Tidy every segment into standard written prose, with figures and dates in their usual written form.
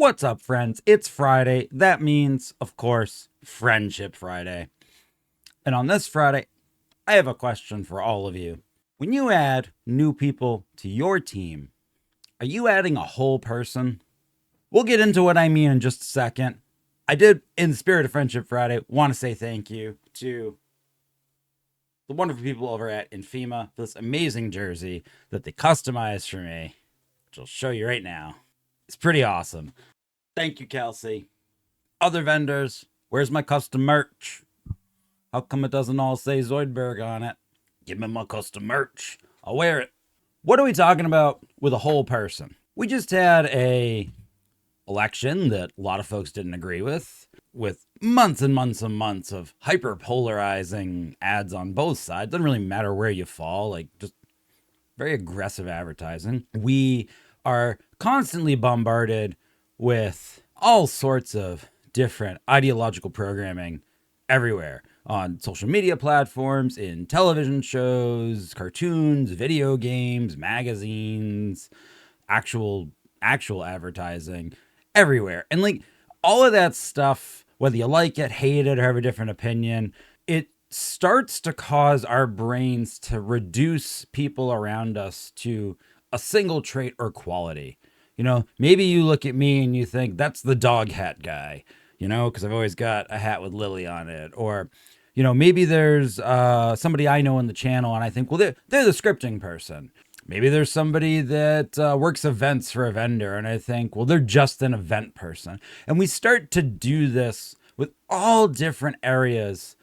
What's up, friends? It's Friday. That means, of course, Friendship Friday. And on this Friday, I have a question for all of you. When you add new people to your team, are you adding a whole person? We'll get into what I mean in just a second. I did, in the spirit of Friendship Friday, want to say thank you to the wonderful people over at You Infima for this amazing jersey that they customized for me, which I'll show you right now. It's pretty awesome. Thank you, Kelsey. Other vendors, where's my custom merch? How come it doesn't all say Zoidberg on it? Give me my custom merch. I'll wear it. What are we talking about with a whole person? We just had a election that a lot of folks didn't agree with months and months and months of hyper polarizing ads on both sides. Doesn't really matter where you fall, like just very aggressive advertising. We are constantly bombarded with all sorts of different ideological programming everywhere on social media platforms, in television shows, cartoons, video games, magazines, actual advertising everywhere. And like all of that stuff, whether you like it, hate it, or have a different opinion, it starts to cause our brains to reduce people around us to a single trait or quality. You know, maybe you look at me and you think that's the dog hat guy, you know, because I've always got a hat with Lily on it. Or, you know, maybe there's somebody I know in the channel and I think, well, they're the scripting person. Maybe there's somebody that works events for a vendor and I think, well, they're just an event person. And we start to do this with all different areas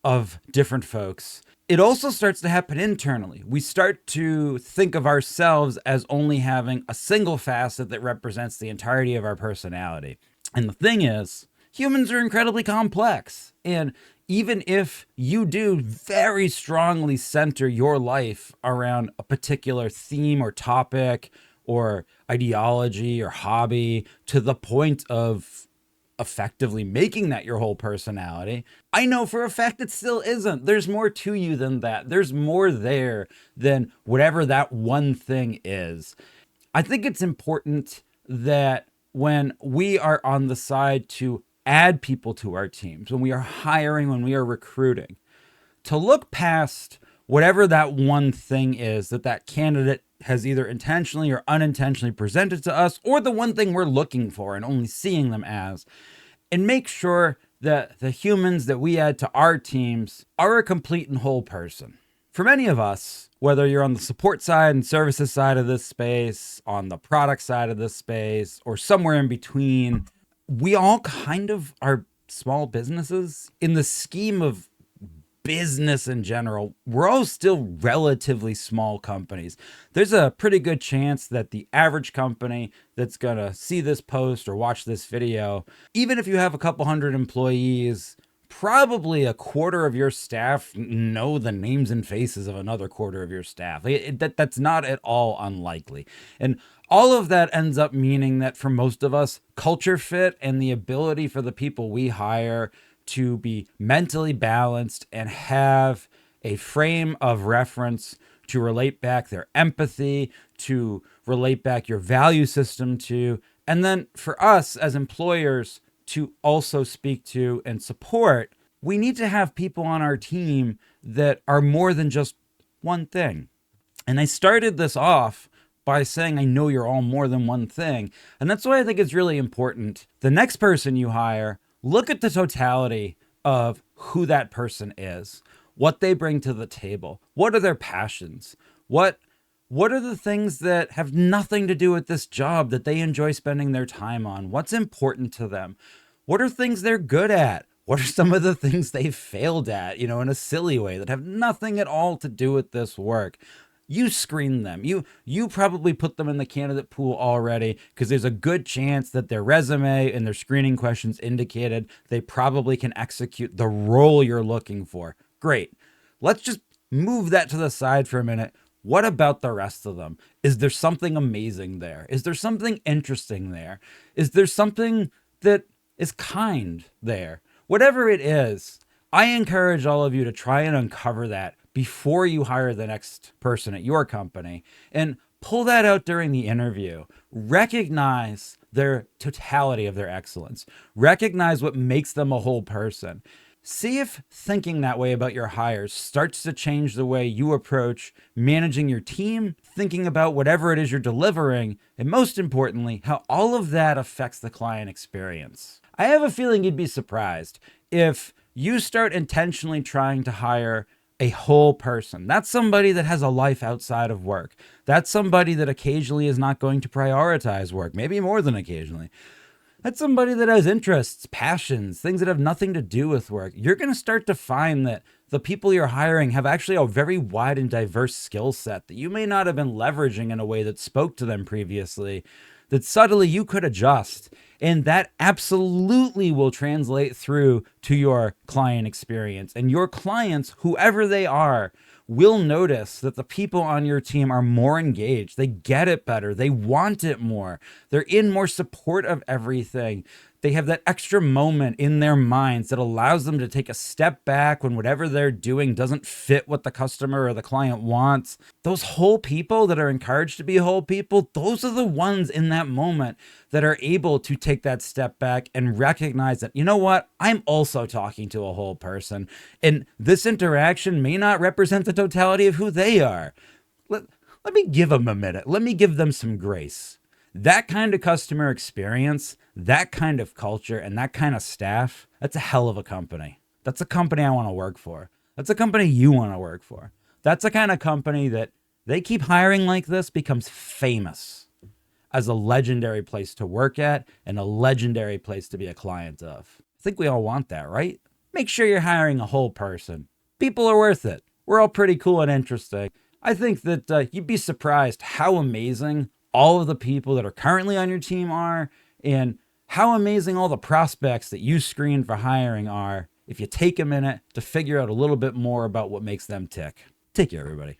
of different folks. It also starts to happen internally. We start to think of ourselves as only having a single facet that represents the entirety of our personality. And the thing is, humans are incredibly complex. And even if you do very strongly center your life around a particular theme or topic or ideology or hobby to the point of effectively making that your whole personality, I know for a fact it still isn't. There's more to you than that. There's more there than whatever that one thing is. I think it's important that when we are on the side to add people to our teams, when we are hiring, when we are recruiting, to look past whatever that one thing is that candidate has either intentionally or unintentionally presented to us, or the one thing we're looking for and only seeing them as, and make sure that the humans that we add to our teams are a complete and whole person. For many of us, whether you're on the support side and services side of this space, on the product side of this space, or somewhere in between, we all kind of are small businesses. In the scheme of business in general, we're all still relatively small companies. There's a pretty good chance that the average company that's gonna see this post or watch this video, even if you have a couple hundred employees, probably a quarter of your staff know the names and faces of another quarter of your staff. That's not at all unlikely. And all of that ends up meaning that for most of us, culture fit and the ability for the people we hire to be mentally balanced and have a frame of reference to relate back their empathy, to relate back your value system to, and then for us as employers to also speak to and support, we need to have people on our team that are more than just one thing. And I started this off by saying, I know you're all more than one thing. And that's why I think it's really important. The next person you hire, look at the totality of who that person is, what they bring to the table, what are their passions, what are the things that have nothing to do with this job that they enjoy spending their time on, what's important to them, what are things they're good at, what are some of the things they've failed at, you know, in a silly way that have nothing at all to do with this work. You screen them. You probably put them in the candidate pool already because there's a good chance that their resume and their screening questions indicated they probably can execute the role you're looking for. Great. Let's just move that to the side for a minute. What about the rest of them? Is there something amazing there? Is there something interesting there? Is there something that is kind there? Whatever it is, I encourage all of you to try and uncover that before you hire the next person at your company and Pull that out during the interview. Recognize their totality of their excellence. Recognize what makes them a whole person. See if thinking that way about your hires starts to change the way you approach managing your team, thinking about whatever it is you're delivering, and most importantly, how all of that affects the client experience. I have a feeling you'd be surprised if you start intentionally trying to hire a whole person. That's somebody that has a life outside of work. That's somebody that occasionally is not going to prioritize work, maybe more than occasionally. That's somebody that has interests, passions, things that have nothing to do with work. You're going to start to find that the people you're hiring have actually a very wide and diverse skill set that you may not have been leveraging in a way that spoke to them previously, that subtly you could adjust. And that absolutely will translate through to your client experience. And your clients, whoever they are, will notice that the people on your team are more engaged. They get it better. They want it more. They're in more support of everything. They have that extra moment in their minds that allows them to take a step back when whatever they're doing doesn't fit what the customer or the client wants. Those whole people that are encouraged to be whole people, those are the ones in that moment that are able to take that step back and recognize that, you know what, I'm also talking to a whole person. And this interaction may not represent the totality of who they are. Let me give them a minute. Let me give them some grace. That kind of customer experience, that kind of culture, and that kind of staff, that's a hell of a company. That's a company I want to work for. That's a company you want to work for. That's the kind of company that they keep hiring like this becomes famous as a legendary place to work at and a legendary place to be a client of. I think we all want that, right? Make sure you're hiring a whole person. People are worth it. We're all pretty cool and interesting. I think that you'd be surprised how amazing all of the people that are currently on your team are, and how amazing all the prospects that you screen for hiring are if you take a minute to figure out a little bit more about what makes them tick. Take care, everybody.